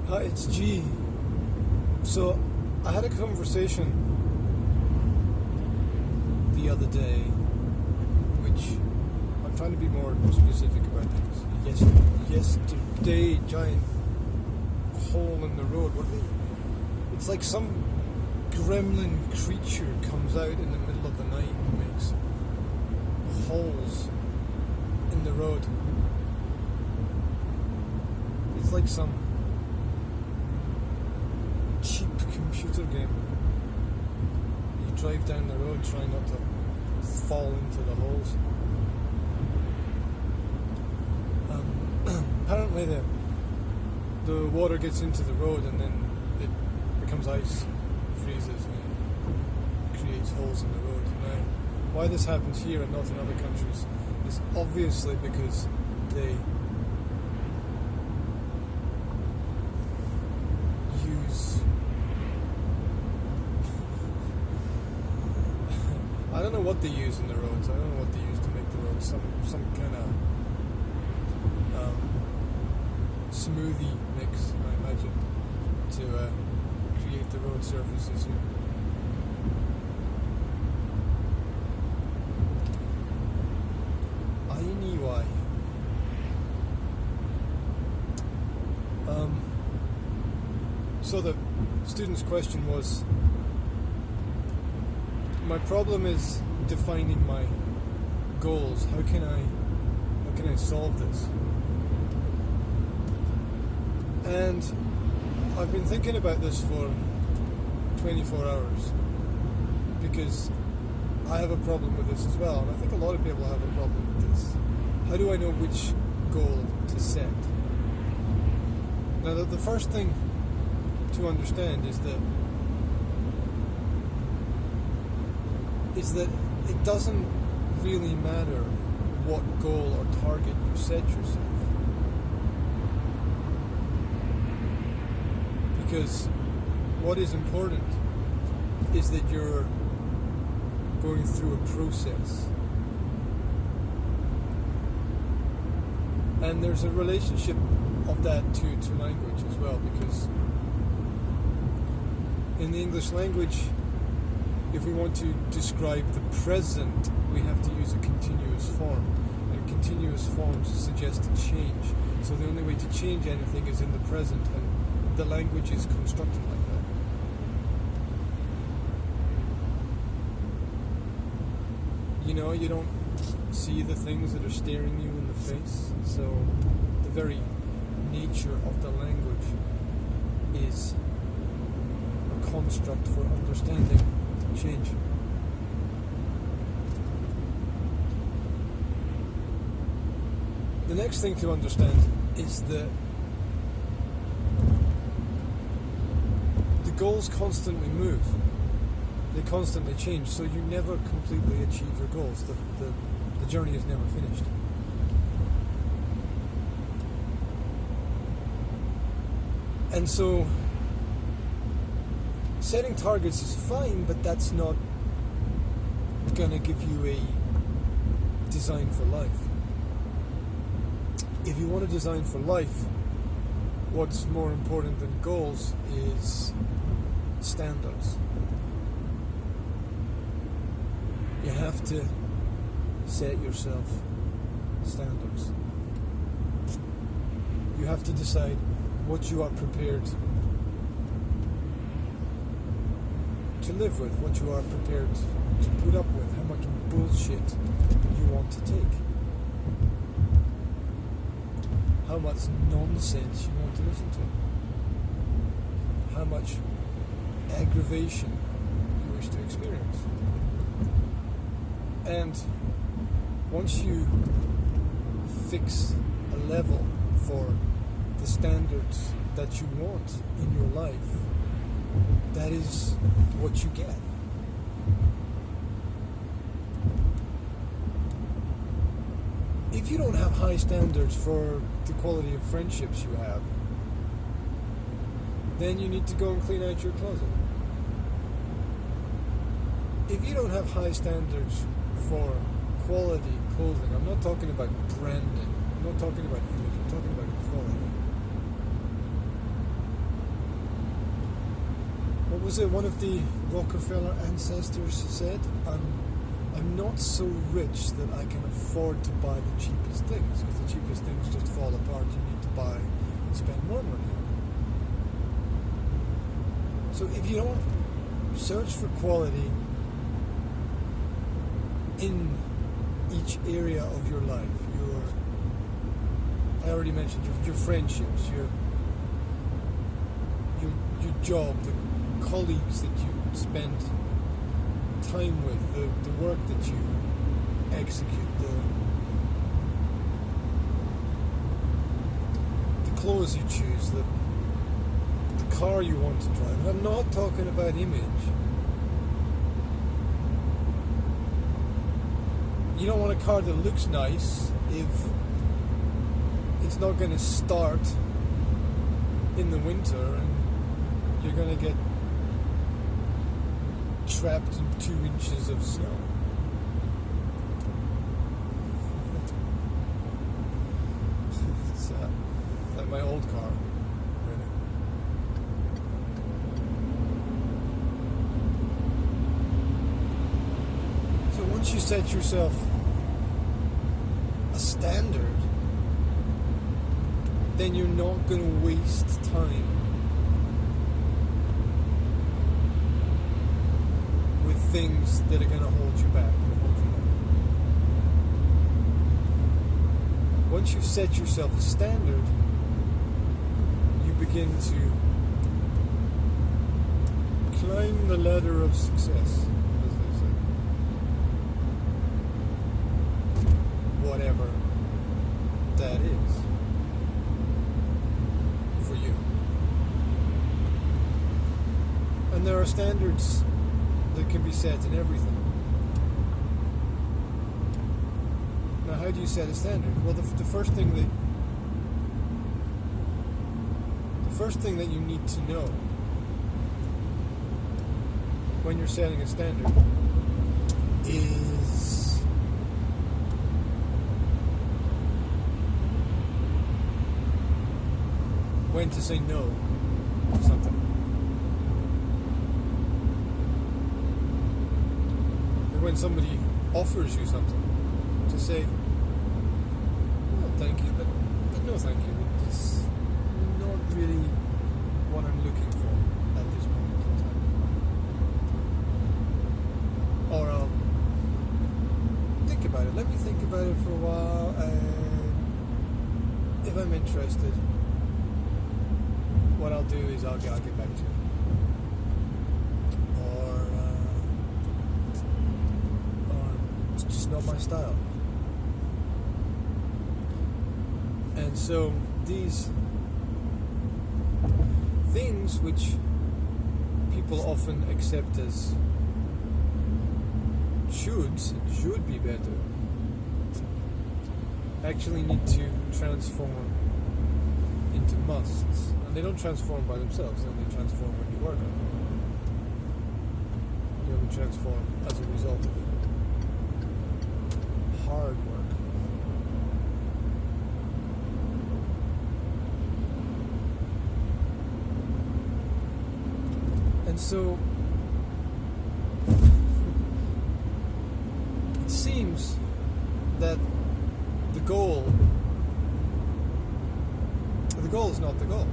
Hi, it's G. So, I had a conversation the other day, which I'm trying to be more specific about things. Yesterday, giant hole in the road. It's like some gremlin creature comes out in the middle of the night and makes holes in the road. It's like some cheap computer game. You drive down the road trying not to fall into the holes. Apparently the water gets into the road and then it becomes ice, freezes, and it creates holes in the road. Now, why this happens here and not in other countries is obviously because they use I don't know what they use in the roads. I don't know what they use to make the roads. Some kind of smoothie mix, I imagine, to create the road surfaces here. Anyway, so the student's question was, my problem is defining my goals. How can I solve this? And I've been thinking about this for 24 hours because I have a problem with this as well, and I think a lot of people have a problem with this. How do I know which goal to set? Now, the first thing to understand is that it doesn't really matter what goal or target you set yourself. Because what is important is that you're going through a process. And there's a relationship of that to language as well, because in the English language, if we want to describe the present, we have to use a continuous form. And continuous forms suggest a change. So the only way to change anything is in the present, and the language is constructed like that. You know, you don't see the things that are staring you in the face. So the very nature of the language is a construct for understanding change. The next thing to understand is that the goals constantly move. They constantly change, so you never completely achieve your goals. The journey is never finished. And so setting targets is fine, but that's not going to give you a design for life. If you want to design for life, what's more important than goals is standards. You have to set yourself standards. You have to decide what you are prepared to live with, what you are prepared to put up with, how much bullshit you want to take, how much nonsense you want to listen to, how much aggravation you wish to experience. And once you fix a level for the standards that you want in your life, that is what you get. If you don't have high standards for the quality of friendships you have, then you need to go and clean out your closet. If you don't have high standards for quality clothing, I'm not talking about branding, I'm not talking about image, I'm talking about quality. what was it? One of the Rockefeller ancestors said, I'm not so rich that I can afford to buy the cheapest things, because the cheapest things just fall apart. You need to buy and spend more money on it. So if you don't search for quality in each area of your life, I already mentioned your friendships, your job, the colleagues that you spend time with, the work that you execute, the clothes you choose, the car you want to drive. And I'm not talking about image. You don't want a car that looks nice if it's not going to start in the winter and you're going to get trapped in 2 inches of snow. It's like my old car, really. So once you set yourself a standard, then you're not going to waste time with things that are going to hold you back, hold you down. Once you've set yourself a standard, you begin to climb the ladder of success, as they say. Whatever that is. And there are standards that can be set in everything. Now, how do you set a standard? Well, the first thing that you need to know when you're setting a standard is when to say no to something. When somebody offers you something, to say, well, thank you, but no thank you. It's not really what I'm looking for at this moment in time. Or I'll think about it. Let me think about it for a while, and if I'm interested, what I'll do is I'll get back to you. Not my style. And so these things which people often accept as should be better actually need to transform into musts. And they don't transform by themselves, they only transform when you work on them. You only transform as a result of hard work. And so it seems that the goal is not the goal.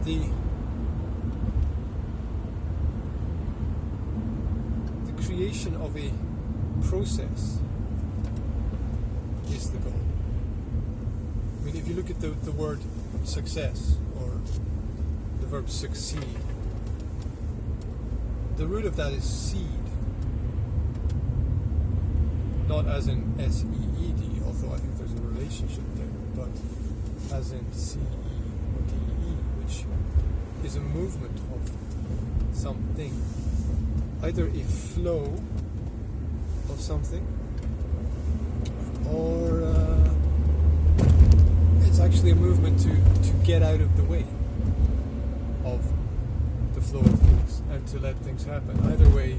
The creation of a process is the goal. I mean, if you look at the word success, or the verb succeed, the root of that is seed. Not as in S-E-E-D, although I think there's a relationship there, but as in C-E-D-E, which is a movement of something. Either a flow of something, or it's actually a movement to get out of the way of the flow of things and to let things happen. Either way,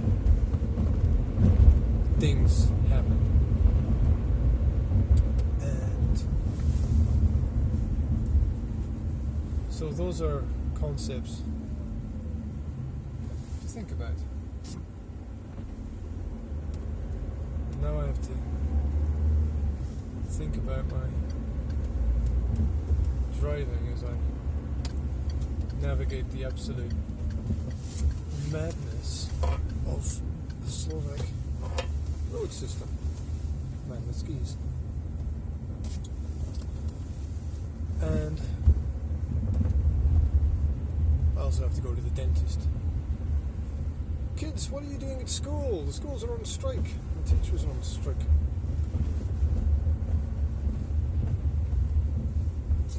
things happen. And So those are concepts to think about. Now I have to think about my driving as I navigate the absolute madness of the Slovak road system. Man, the skis. And I also have to go to the dentist. Kids, what are you doing at school? The schools are on strike. The teachers are on strike.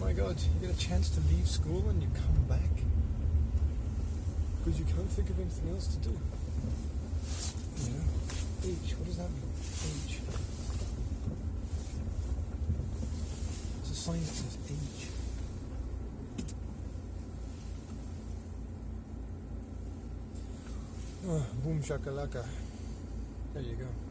My God, you get a chance to leave school and you come back because you can't think of anything else to do. You know? H, what does that mean? H. It's a sign that says H. Oh, boom shakalaka. There you go.